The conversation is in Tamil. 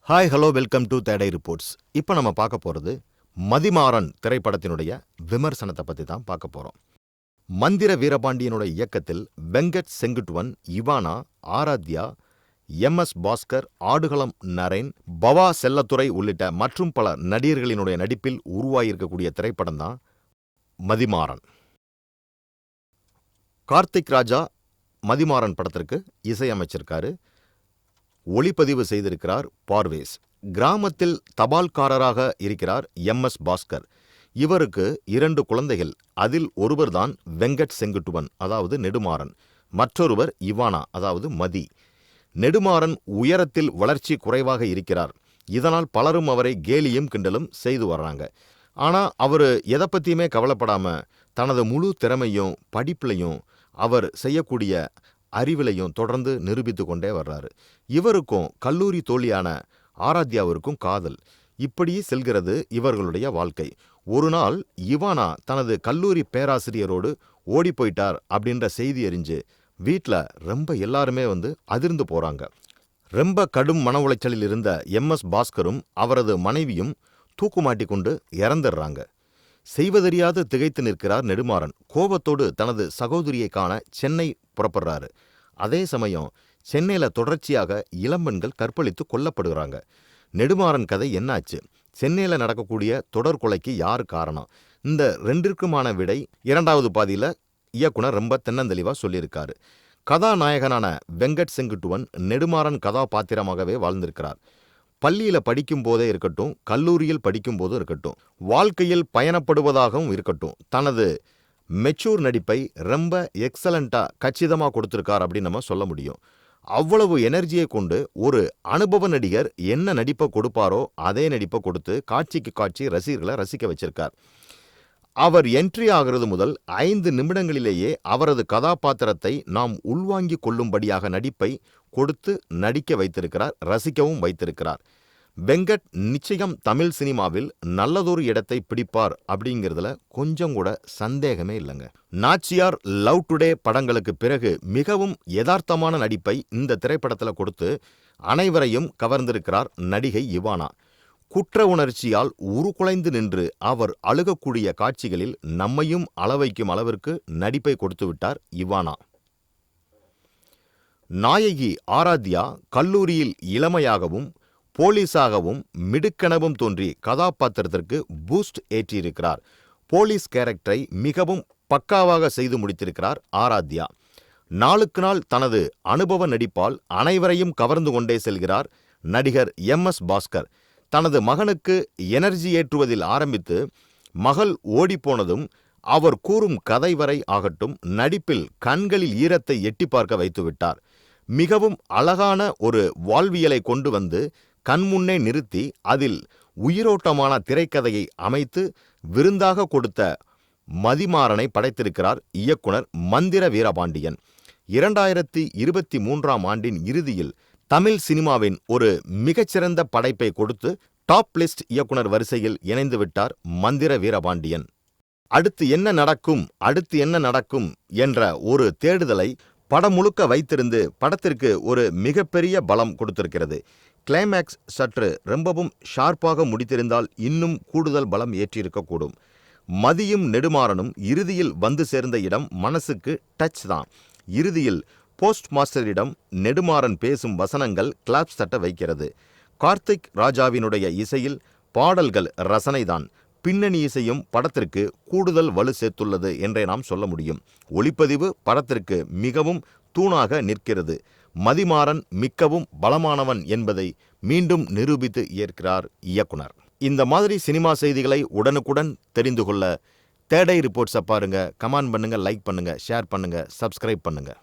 ஹாய் ஹலோ வெல்கம் டு தேடை ரிப்போர்ட்ஸ். இப்போ நம்ம பார்க்க போகிறது மதிமாறன் திரைப்படத்தினுடைய விமர்சனத்தை பற்றி தான் பார்க்க போகிறோம். மந்திர வீரபாண்டியனுடைய இயக்கத்தில் வெங்கட் செங்குட்டுவன், இவானா, ஆராத்யா, எம்.எஸ். பாஸ்கர், ஆடுகளம் நரேன், பவா செல்லத்துறை உள்ளிட்ட மற்றும் பல நடிகர்களினுடைய நடிப்பில் உருவாகியிருக்கக்கூடிய திரைப்படம் தான் மதிமாறன். கார்த்திக் ராஜா மதிமாறன் படத்திற்கு இசையமைச்சிருக்காரு. ஒளிப்பதிவு செய்திருக்கிறார் பார்வேஸ். கிராமத்தில் தபால்காரராக இருக்கிறார் எம்.எஸ். பாஸ்கர். இவருக்கு 2 குழந்தைகள். அதில் ஒருவர்தான் வெங்கட் செங்குட்டுவன், அதாவது நெடுமாறன். மற்றொருவர் இவானா, அதாவது மதி. நெடுமாறன் உயரத்தில் வளர்ச்சி குறைவாக இருக்கிறார். இதனால் பலரும் அவரை கேலியும் கிண்டலும் செய்து வர்றாங்க. ஆனால் அவர் எதை பற்றியுமே கவலைப்படாமல் தனது முழு திறமையும் படிப்புலையும் அவர் செய்யக்கூடிய அறிவிலையும் தொடர்ந்து நிரூபித்து கொண்டே வர்றாரு. இவருக்கும் கல்லூரி தோழியான ஆராத்யாவிற்கும் காதல். இப்படி செல்கிறது இவர்களுடைய வாழ்க்கை. ஒரு நாள் இவானா தனது கல்லூரி பேராசிரியரோடு ஓடி போயிட்டார் அப்படின்ற செய்தி அறிஞ்சு வீட்டில் ரொம்ப எல்லாருமே அதிர்ந்து போகிறாங்க. ரொம்ப கடும் மன உளைச்சலில் இருந்த எம்.எஸ். பாஸ்கரும் அவரது மனைவியும் தூக்குமாட்டி கொண்டு இறந்துடுறாங்க. செய்வதறியாது திகைத்து நிற்கிறார் நெடுமாறன். கோபத்தோடு தனது சகோதரியை காண சென்னை புறப்படுறாரு. அதே சமயம் சென்னையில் தொடர்ச்சியாக இளம்பெண்கள் கற்பழித்து கொல்லப்படுகிறாங்க. நெடுமாறன் கதை என்னாச்சு? சென்னையில் நடக்கக்கூடிய தொடர் கொலைக்கு யார் காரணம்? இந்த 2ற்குமான விடை 2வது பாதியில் இயக்குனர் ரொம்ப தென்னந்தெளிவாக சொல்லியிருக்காரு. கதாநாயகனான வெங்கட் செங்குட்டுவன் நெடுமாறன் கதாபாத்திரமாகவே வாழ்ந்திருக்கிறார். பள்ளியில் படிக்கும் போதே இருக்கட்டும், கல்லூரியில் படிக்கும் போதும் இருக்கட்டும், வாழ்க்கையில் பயணப்படுவதாகவும் இருக்கட்டும், தனது மெச்சூர் நடிப்பை ரொம்ப எக்ஸலண்ட்டாக கச்சிதமாக கொடுத்துருக்கார் அப்படின்னு நம்ம சொல்ல முடியும். அவ்வளவு எனர்ஜியை கொண்டு ஒரு அனுபவ நடிகர் என்ன நடிப்பை கொடுப்பாரோ அதே நடிப்பை கொடுத்து காட்சிக்கு காட்சி ரசிகர்களை ரசிக்க வச்சிருக்கார். அவர் என்ட்ரி ஆகிறது முதல் 5 நிமிடங்களிலேயே அவரது கதாபாத்திரத்தை நாம் உள்வாங்கி கொள்ளும்படியாக நடிப்பை கொடுத்து நடிக்க வைத்திருக்கிறார், ரசிக்கவும் வைத்திருக்கிறார். வெங்கட் நிச்சயம் தமிழ் சினிமாவில் நல்லதொரு இடத்தை பிடிப்பார் அப்படிங்கிறதுல கொஞ்சம் கூட சந்தேகமே இல்லைங்க. நாச்சியார், லவ் டுடே படங்களுக்கு பிறகு மிகவும் யதார்த்தமான நடிப்பை இந்த திரைப்படத்தில் கொடுத்து அனைவரையும் கவர்ந்திருக்கிறார் நடிகை இவானா. குற்ற உணர்ச்சியால் உருக்குலைந்து நின்று அவர் அழுகக்கூடிய காட்சிகளில் நம்மையும் அளவைக்கும் அளவிற்கு நடிப்பை கொடுத்து விட்டார் இவானா. நாயகி ஆராத்யா கல்லூரியில் இளமையாகவும் போலீஸாகவும் மிடுக்கெனவும் தோன்றி கதாபாத்திரத்திற்கு பூஸ்ட் ஏற்றியிருக்கிறார். போலீஸ் கேரக்டரை மிகவும் பக்காவாக செய்து முடித்திருக்கிறார் ஆராத்யா. நாளுக்கு நாள் தனது அனுபவ நடிப்பால் அனைவரையும் கவர்ந்து கொண்டே செல்கிறார் நடிகர் எம்.எஸ். பாஸ்கர். தனது மகனுக்கு எனர்ஜி ஏற்றுவதில் ஆரம்பித்து மகள் ஓடிப்போனதும் அவர் கூறும் கதை வரை ஆகட்டும், நடிப்பில் கண்களில் ஈரத்தை எட்டி பார்க்க வைத்துவிட்டார். மிகவும் அழகான ஒரு வாழ்வியலை கொண்டு வந்து கண்முன்னே நிறுத்தி அதில் உயிரோட்டமான திரைக்கதையை அமைத்து விருந்தாக கொடுத்த மதிமாறனை படைத்திருக்கிறார் இயக்குனர் மந்திர வீரபாண்டியன். 2023ஆம் ஆண்டின் இறுதியில் தமிழ் சினிமாவின் ஒரு மிகச்சிறந்த படைப்பை கொடுத்து டாப் லிஸ்ட் இயக்குனர் வரிசையில் இணைந்து விட்டார் மந்திர வீரபாண்டியன். அடுத்து என்ன நடக்கும் என்ற ஒரு தேடுதலை படம் முழுக்க வைத்திருந்து படத்திற்கு ஒரு மிகப்பெரிய பலம் கொடுத்திருக்கிறது. கிளைமேக்ஸ் சற்று ரொம்பவும் ஷார்ப்பாக முடித்திருந்தால் இன்னும் கூடுதல் பலம் ஏற்றியிருக்கக்கூடும். மதியும் நெடுமாறனும் இறுதியில் வந்து சேர்ந்த இடம் மனசுக்கு டச் தான். இறுதியில் போஸ்ட் மாஸ்டரிடம் நெடுமாறன் பேசும் வசனங்கள் கிளாப்ஸ் தட்ட வைக்கிறது. கார்த்திக் ராஜாவினுடைய இசையில் பாடல்கள் ரசனைதான். பின்னணி இசையும் படத்திற்கு கூடுதல் வலு சேர்த்துள்ளது என்றே நாம் சொல்ல முடியும். ஒளிப்பதிவு படத்திற்கு மிகவும் தூணாக நிற்கிறது. மதிமாறன் மிக்கவும் பலமானவன் என்பதை மீண்டும் நிரூபித்து ஏற்கிறார் இயக்குனர். இந்த மாதிரி சினிமா செய்திகளை உடனுக்குடன் தெரிந்து கொள்ள தேடை ரிப்போர்ட்ஸை பாருங்க. கமெண்ட் பண்ணுங்க, லைக் பண்ணுங்க, ஷேர் பண்ணுங்க, சப்ஸ்கிரைப் பண்ணுங்க.